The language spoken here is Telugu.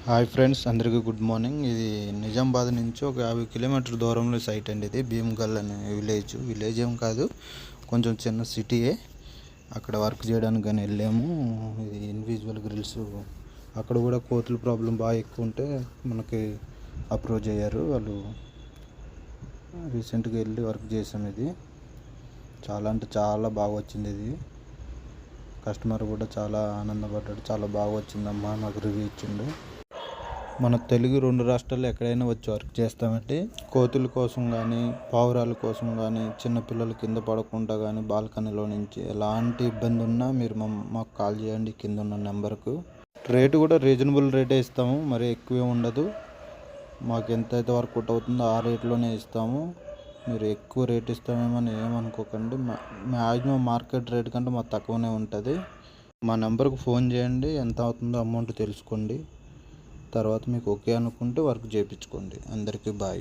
హాయ్ ఫ్రెండ్స్, అందరికీ గుడ్ మార్నింగ్. ఇది నిజామాబాద్ నుంచి ఒక 50 కిలోమీటర్ దూరంలో సైట్ అండి. ఇది భీమ్గల్ అనే విలేజ్ ఏం కాదు, కొంచెం చిన్న సిటీయే. అక్కడ వర్క్ చేయడానికి కానీ వెళ్ళాము. ఇది ఇన్విజిబుల్ గ్రిల్స్, అక్కడ కూడా కోతుల ప్రాబ్లం బాగా ఎక్కువ ఉంటే మనకి అప్రోచ్ అయ్యారు వాళ్ళు. రీసెంట్గా వెళ్ళి వర్క్ చేసాం. ఇది చాలా అంటే చాలా బాగా వచ్చింది. ఇది కస్టమర్ కూడా చాలా ఆనందపడ్డాడు. చాలా బాగా వచ్చిందమ్మా నాకు రివ్యూ ఇచ్చిండు. మన తెలుగు 2 రాష్ట్రాల్లో ఎక్కడైనా వచ్చి వర్క్ చేస్తామంటే కోతుల కోసం కానీ, పావురాల కోసం కానీ, చిన్నపిల్లలు కింద పడకుండా కానీ, బాల్కనీలో నుంచి ఎలాంటి ఇబ్బంది ఉన్నా మీరు మాకు కాల్ చేయండి కింద ఉన్న నెంబర్కు. రేటు కూడా రీజనబుల్ రేటే ఇస్తాము, మరి ఎక్కువే ఉండదు. మాకు ఎంతైతే వర్కౌట్ అవుతుందో ఆ రేట్లోనే ఇస్తాము. మీరు ఎక్కువ రేట్ ఇస్తామేమని ఏమనుకోకండి. మ్యాక్సిమం మార్కెట్ రేట్ కంటే మాకు తక్కువనే ఉంటుంది. మా నెంబర్కు ఫోన్ చేయండి, ఎంత అవుతుందో అమౌంట్ తెలుసుకోండి. తర్వాత మీకు ఓకే అనుకుంటే వర్క్ చేయించుకోండి. అందరికీ బాయ్.